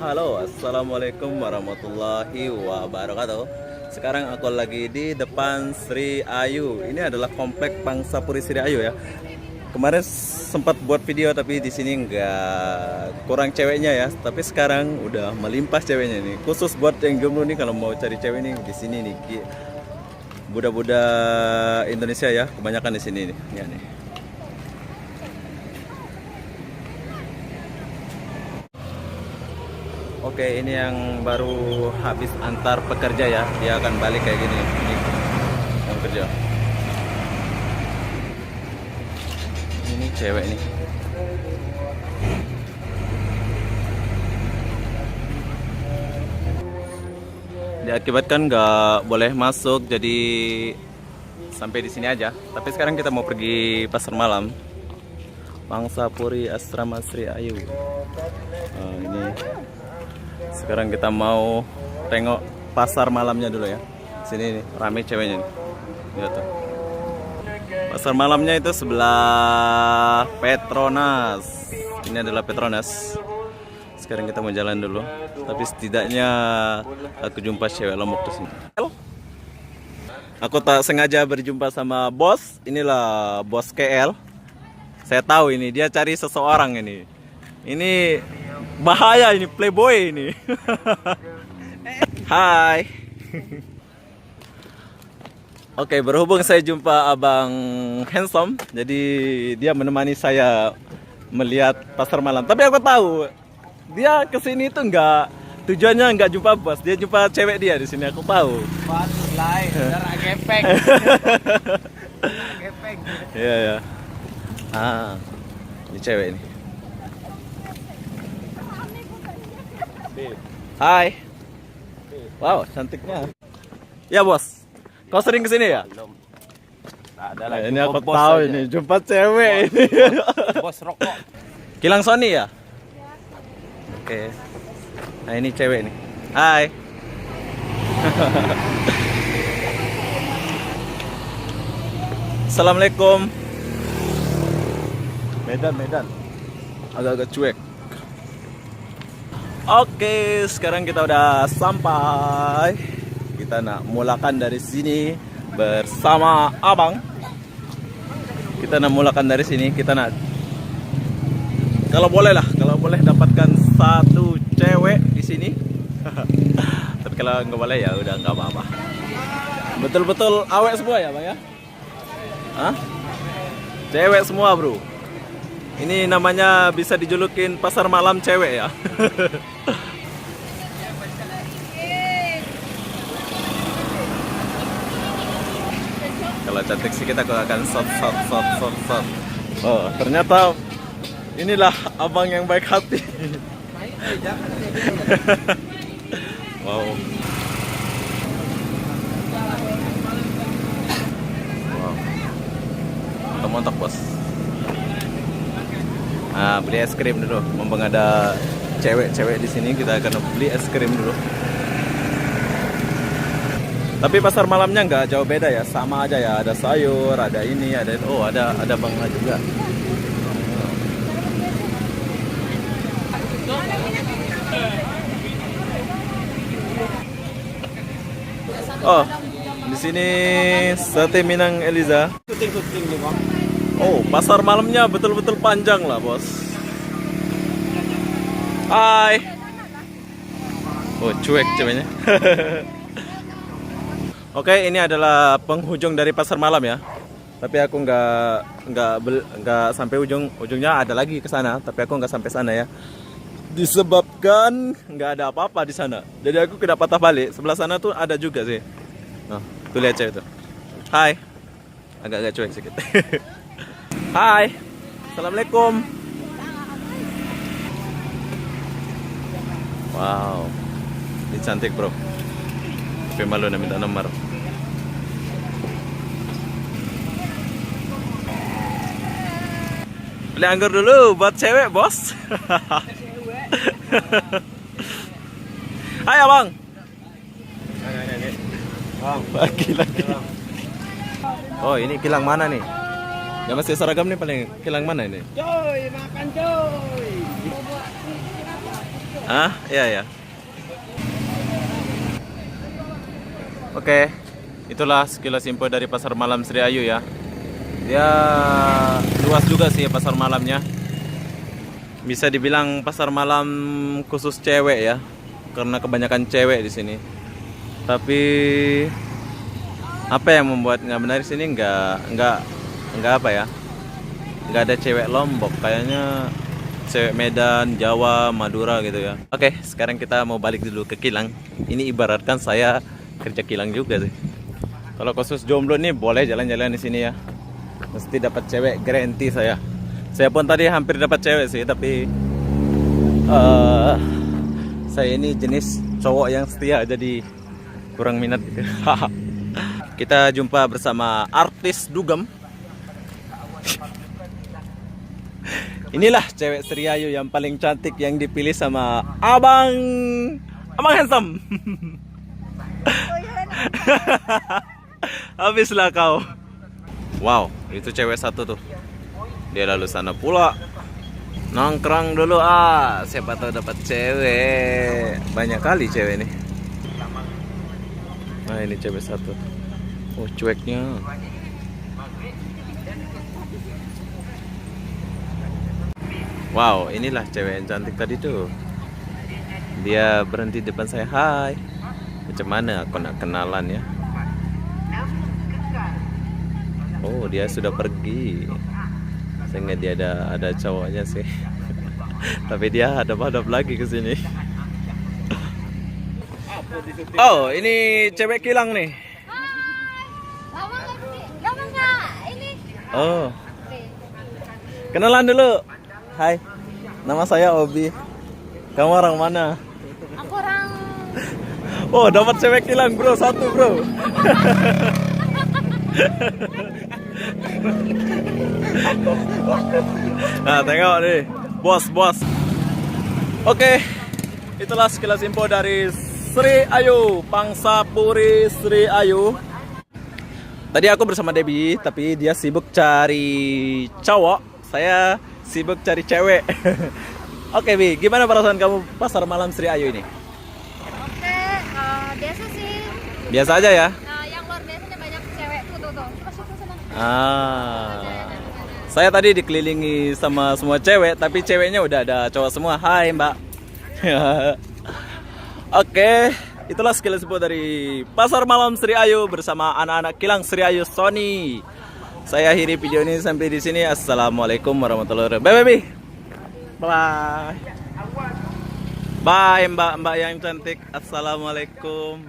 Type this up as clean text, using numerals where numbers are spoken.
Halo, assalamualaikum warahmatullahi wabarakatuh. Sekarang aku lagi di depan Sri Ayu. Ini adalah komplek Pangsapuri Sri Ayu ya. Kemarin sempat buat video tapi di sini nggak kurang ceweknya ya. Tapi sekarang udah melimpah ceweknya nih. Khusus buat yang jomblo nih kalau mau cari cewek nih di sini nih. Budak-budak Indonesia ya, kebanyakan di sini nih. Ya nih. Oke, ini yang baru habis antar pekerja ya. Dia akan balik kayak gini. Ini yang kerja. Ini cewek nih. Diakibatkan nggak boleh masuk, jadi sampai di sini aja. Tapi sekarang kita mau pergi pasar malam. Pangsapuri Asrama Sri Ayu. Ini. Sekarang kita mau tengok pasar malamnya dulu ya. Sini nih, rame ceweknya nih. Lihat tuh. Pasar malamnya itu sebelah Petronas. Ini adalah Petronas. Sekarang kita mau jalan dulu. Tapi setidaknya aku jumpa cewek Lombok di sini. Aku tak sengaja berjumpa sama bos. Inilah bos KL. Saya tahu ini dia cari seseorang ini. Ini bahaya ini, playboy ini. Hai. Oke, berhubung saya jumpa abang handsome, jadi dia menemani saya melihat pasar malam. Tapi aku tahu dia kesini tuh tujuannya nggak jumpa bos, dia jumpa cewek dia di sini. Aku tahu. Waduh, lain, darah gepeng. Gepeng. Iya ya. Ini cewek ini. Hai. Wow, cantiknya. Ya bos, kau sering kesini ya? Belum. Tak ada Nah, lagi. ini aku tahu ini, jumpa cewek ini. Bos rokok. Kilang Sony ya? Oke. Nah ini cewek nih. Hai. Assalamualaikum. Medan. Agak-agak cuek. Oke, sekarang kita udah sampai. Kita nak mulakan dari sini bersama abang. Kita nak mulakan dari sini. Kita nak, kalau boleh dapatkan satu cewek di sini. Tapi kalau nggak boleh ya udah nggak apa-apa. Betul-betul awet semua ya bang ya? Hah? Cewek semua bro. Ini namanya bisa dijulukin pasar malam cewek ya. Kalau cantik sih kita akan shot. Oh, ternyata inilah abang yang baik hati. Wow. Mantap bos. Beli es krim dulu. Mumpung ada cewek-cewek di sini, kita akan beli es krim dulu. Tapi pasar malamnya nggak jauh beda ya, sama aja ya. Ada sayur, ada ini, ada bangla juga. Oh, di sini sate Minang Eliza. Kuting nih bang. Oh, pasar malamnya betul-betul panjang lah bos. Hai. Oh, cuek ceweknya. Oke, ini adalah penghujung dari pasar malam ya. Tapi aku nggak sampai ujungnya, ada lagi ke sana. Tapi aku nggak sampai sana ya. Disebabkan nggak ada apa-apa di sana. Jadi aku kena patah balik. Sebelah sana tuh ada juga sih. Nah, tuh lihat cewek tuh. Hai. Agak-agak cuek sedikit. Hai. Assalamualaikum. Wow. Ini cantik bro. Tapi malu nak minta nomor. Beli anggur dulu buat cewek bos. Hai abang. Lagi. Oh ini kilang mana nih? Yang masih seragam nih paling kilang mana ini? Coy, makan coy. Ah, iya ya. Oke, itulah sekilas info dari pasar malam Sri Ayu ya. Dia luas juga sih pasar malamnya. Bisa dibilang pasar malam khusus cewek ya, karena kebanyakan cewek di sini. Tapi apa yang membuat nggak benar di sini nggak apa ya? Nggak ada cewek Lombok, kayaknya cewek Medan, Jawa, Madura gitu ya. Oke, sekarang kita mau balik dulu ke kilang. Ini ibaratkan saya kerja kilang juga sih. Kalau khusus jomblo nih boleh jalan-jalan di sini ya. Mesti dapat cewek, garanti saya. Saya pun tadi hampir dapat cewek sih, tapi saya ini jenis cowok yang setia, jadi kurang minat. Kita jumpa bersama artis dugem. Inilah cewek Sri Ayu yang paling cantik yang dipilih sama Abang Handsome. Habislah kau. Wow, itu cewek satu tuh. Dia lalu sana pula. Nongkrong dulu siapa tahu dapat cewek. Banyak kali cewek nih. Nah, ini cewek satu. Oh, cueknya. Wow, inilah cewek yang cantik tadi tuh. Dia berhenti depan saya. Hai. Macam mana aku nak kenalan ya? Oh, dia sudah pergi. Saya ingat dia ada cowoknya sih. Tapi dia hadap-hadap lagi ke sini. Oh, ini cewek kilang nih. Lama nggak ini? Oh. Kenalan dulu. Hai. Nama saya Obi. Kamu orang mana? Aku orang. Oh, dapat cewek kilang, bro. Satu, bro. Nah, tengok nih. Bos. Oke. Itulah sekilas info dari Sri Ayu, Pangsa Puri Sri Ayu. Tadi aku bersama Debbie, tapi dia sibuk cari cowok. Saya sibuk cari cewek. Oke, Bi, gimana perasaan kamu pasar malam Sri Ayu ini? Oke, biasa sih. Biasa aja ya? Yang luar biasanya banyak cewek tuh. Saya tadi dikelilingi sama semua cewek, tapi ceweknya udah ada cowok semua. Hai, Mbak. Oke, itulah sekilas info dari pasar malam Sri Ayu bersama anak-anak kilang Sri Ayu Sony. Saya akhiri video ini sampai di sini. Assalamualaikum warahmatullahi wabarakatuh. Bye. Bye, Mbak yang cantik. Assalamualaikum.